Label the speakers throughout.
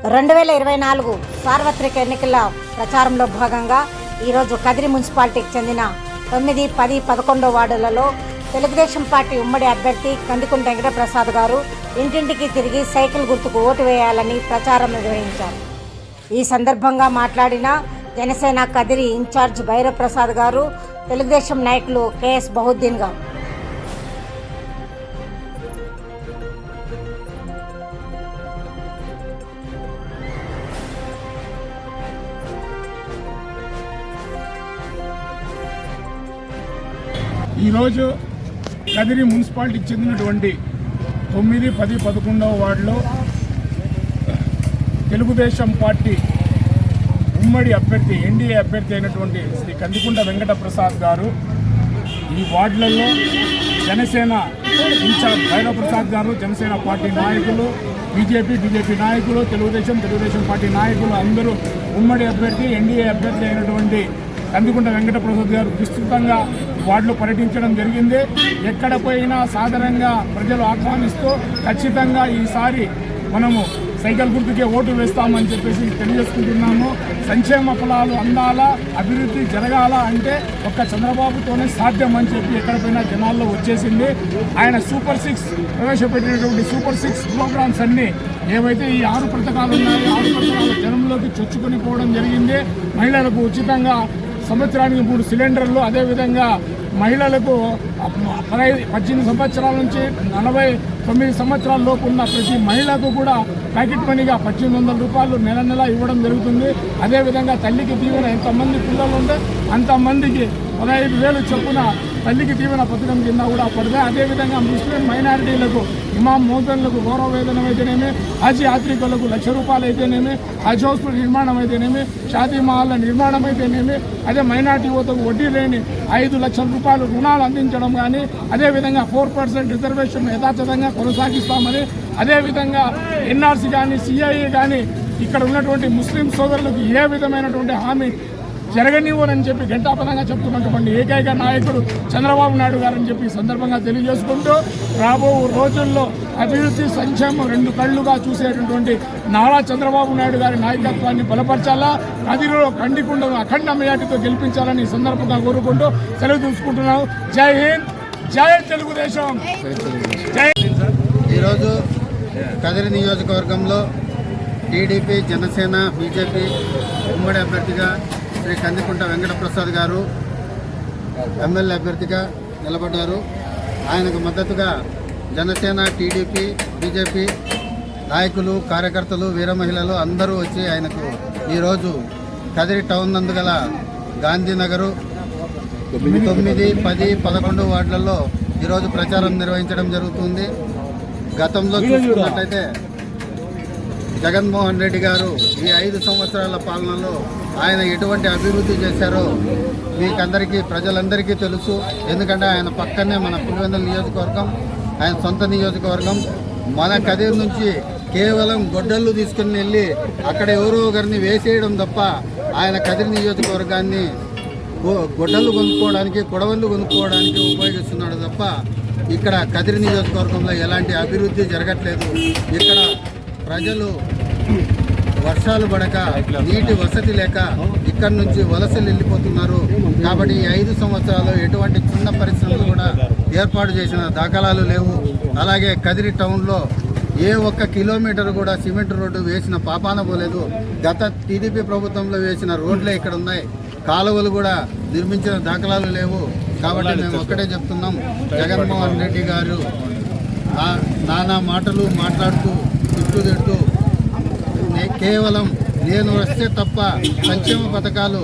Speaker 1: 2024 సార్వత్రిక ఎన్నికల ప్రచారంలో భాగంగా ఈరోజు కదిరి మున్సిపాలిటీకి చెందిన 9, 10, 11 వార్డులలో తెలుగుదేశం పార్టీ ఉమ్మడి అభ్యర్థి కందికుంట వెంకటప్రసాద్ గారు ఇంటింటికి తిరిగి సైకిల్ గుర్తుకు ఓటు వేయాలని ప్రచారం నిర్వహించారు. ఈ సందర్భంగా మాట్లాడిన జనసేన కదిరి ఇన్ఛార్జ్ భైరవ్ ప్రసాద్ గారు, తెలుగుదేశం నాయకులు కెఎస్ బహుద్దీన్ గారు
Speaker 2: ఈరోజు కదిరి మున్సిపాలిటీకి చెందినటువంటి 9, 10, 11 వార్డులో తెలుగుదేశం పార్టీ ఉమ్మడి అభ్యర్థి ఎన్డీఏ అభ్యర్థి అయినటువంటి శ్రీ కందికుంట వెంకటప్రసాద్ గారు ఈ వార్డులలో జనసేన ఇన్ఛార్జ్ భైరవ్ ప్రసాద్ గారు, జనసేన పార్టీ నాయకులు, బీజేపీ నాయకులు, తెలుగుదేశం పార్టీ నాయకులు అందరూ ఉమ్మడి అభ్యర్థి ఎన్డీఏ అభ్యర్థి అయినటువంటి కందికుంట వెంకటప్రసాద్ గారు విస్తృతంగా వార్డులో పర్యటించడం జరిగింది. ఎక్కడ పోయినా సాధారణంగా ప్రజలు ఆహ్వానిస్తూ ఖచ్చితంగా ఈసారి మనము సైకిల్ గుర్తుకే ఓటు వేస్తామని చెప్పేసి తెలియజేసుకుంటున్నాము. సంక్షేమ ఫలాలు అందాలా, అభివృద్ధి జరగాల అంటే ఒక్క చంద్రబాబుతోనే సాధ్యం అని చెప్పి ఎక్కడ పోయినా జనాల్లో వచ్చేసింది. ఆయన సూపర్ 6 ప్రవేశపెట్టినటువంటి సూపర్ 6 ప్రోగ్రామ్స్ అన్నీ ఏవైతే ఈ 6 పథకాలు ఉన్నాయో 6 పథకాలు జనంలోకి చొచ్చుకొని పోవడం జరిగింది. మహిళలకు ఉచితంగా సంవత్సరానికి 3 సిలిండర్లు, అదేవిధంగా మహిళలకు 18 సంవత్సరాల నుంచి 49 సంవత్సరాల లోపు ఉన్న ప్రతి మహిళకు కూడా ప్యాకెట్ మనీగా 1800 రూపాయలు నెల ఇవ్వడం జరుగుతుంది. అదేవిధంగా తల్లికి దీవెన ఎంతమంది పిల్లలు ఉంటే అంతమందికి 15,000 చొప్పున తల్లికి దీవెన పథకం కింద కూడా పడతాయి. అదేవిధంగా ముస్లిం మైనారిటీలకు ఇమాం మోదన్లకు గౌరవ వేతనం అయితేనేమి, హజ్ యాత్రికులకు 1,00,000 రూపాయలు అయితేనేమి, హజ్ హౌస్ల నిర్మాణం అయితేనేమి, షాదీ మహల్ల నిర్మాణం అయితేనేమి, అదే మైనారిటీ యువతకు వడ్డీ లేని 5 లక్షల రూపాయలు రుణాలు అందించడం కానీ, అదేవిధంగా 4% రిజర్వేషన్ యథాతథంగా కొనసాగిస్తామని, అదేవిధంగా ఎన్ఆర్సీ కానీ సిఐఏ కానీ ఇక్కడ ఉన్నటువంటి ముస్లిం సోదరులకు ఏ విధమైనటువంటి హామీ జరగనివ్వరని చెప్పి ఘంటాపథంగా చెప్తున్నటువంటి ఏకైక నాయకుడు చంద్రబాబు నాయుడు గారని చెప్పి సందర్భంగా తెలియజేసుకుంటూ రాబో రోజుల్లో అభివృద్ధి సంక్షేమం 2 కళ్ళుగా చూసేటటువంటి నారా చంద్రబాబు నాయుడు గారి నాయకత్వాన్ని బలపరచాలా, కదిరిలో కందికుంటను అఖండ మెజార్టీతో గెలిపించాలని సందర్భంగా కోరుకుంటూ సెలవు తీసుకుంటున్నాం. జై హింద్, జై తెలుగుదేశం.
Speaker 3: ఈరోజు కదిరి నియోజకవర్గంలో టీడీపీ, జనసేన, బీజేపీ ఉమ్మడి అభ్యర్థిగా శ్రీ కందికుంట వెంకటప్రసాద్ గారు ఎమ్మెల్యే అభ్యర్థిగా నిలబడ్డారు. ఆయనకు మద్దతుగా జనసేన, టీడీపీ, బీజేపీ నాయకులు, కార్యకర్తలు, వీర మహిళలు అందరూ వచ్చి ఆయనకు ఈరోజు కదిరి టౌన్ నందు గల గాంధీనగరు 9, 10, 11 వార్డులలో ఈరోజు ప్రచారం నిర్వహించడం జరుగుతుంది. గతంలో చూసుకున్నట్లయితే జగన్మోహన్ రెడ్డి గారు ఈ 5 సంవత్సరాల పాలనలో ఆయన ఎటువంటి అభివృద్ధి చేశారో మీకందరికీ, ప్రజలందరికీ తెలుసు. ఎందుకంటే ఆయన పక్కనే మన పులివెందుల నియోజకవర్గం, ఆయన సొంత నియోజకవర్గం. మన కదిరి నుంచి కేవలం గొడ్డళ్ళు తీసుకుని వెళ్ళి అక్కడ ఎవరో ఒకరిని వేసేయడం తప్ప ఆయన కదిరి నియోజకవర్గాన్ని గొడ్డళ్ళు కొనుక్కోవడానికి, కొడవళ్ళు కొనుక్కోవడానికి ఉపయోగిస్తున్నాడు తప్ప ఇక్కడ కదిరి నియోజకవర్గంలో ఎలాంటి అభివృద్ధి జరగట్లేదు. ఇక్కడ ప్రజలు వర్షాలు పడక, నీటి వసతి లేక ఇక్కడి నుంచి వలసలు వెళ్ళిపోతున్నారు. కాబట్టి ఈ 5 సంవత్సరాలు ఎటువంటి చిన్న పరిశ్రమలు కూడా ఏర్పాటు చేసిన దాఖలాలు లేవు. అలాగే కదిరి టౌన్లో ఏ ఒక్క కిలోమీటర్ కూడా సిమెంట్ రోడ్డు వేసిన పాపాన పోలేదు. గత టీడీపీ ప్రభుత్వంలో వేసిన రోడ్లే ఇక్కడ ఉన్నాయి. కాలువలు కూడా నిర్మించిన దాఖలాలు లేవు. కాబట్టి మేము ఒక్కటే చెప్తున్నాం, జగన్మోహన్ రెడ్డి గారు నానా మాటలు మాట్లాడుతూ తిడుతూ కేవలం నేను వస్తే తప్ప సంక్షేమ పథకాలు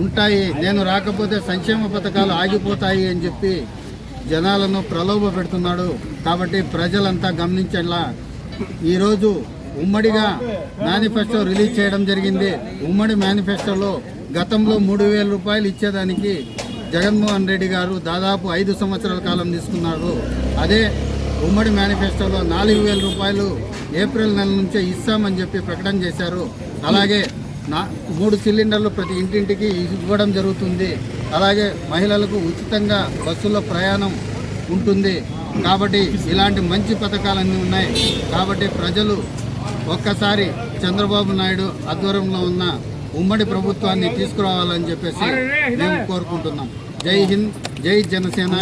Speaker 3: ఉంటాయి, నేను రాకపోతే సంక్షేమ పథకాలు ఆగిపోతాయి అని చెప్పి జనాలను ప్రలోభ పెడుతున్నాడు. కాబట్టి ప్రజలంతా గమనించేలా ఈరోజు ఉమ్మడిగా మేనిఫెస్టో రిలీజ్ చేయడం జరిగింది. ఉమ్మడి మేనిఫెస్టోలో గతంలో 3,000 రూపాయలు ఇచ్చేదానికి జగన్మోహన్ రెడ్డి గారు దాదాపు 5 సంవత్సరాల కాలం తీసుకున్నారు. అదే ఉమ్మడి మేనిఫెస్టోలో 4,000 రూపాయలు ఏప్రిల్ నెల నుంచే ఇస్తామని చెప్పి ప్రకటన చేశారు. అలాగే 3 సిలిండర్లు ప్రతి ఇంటింటికి ఇవ్వడం జరుగుతుంది. అలాగే మహిళలకు ఉచితంగా బస్సులో ప్రయాణం ఉంటుంది. కాబట్టి ఇలాంటి మంచి పథకాలన్నీ ఉన్నాయి. కాబట్టి ప్రజలు ఒక్కసారి చంద్రబాబు నాయుడు ఆధ్వర్యంలో ఉన్న ఉమ్మడి ప్రభుత్వాన్ని తీసుకురావాలని చెప్పేసి మేము కోరుకుంటున్నాం. జై హింద్, జై జనసేన.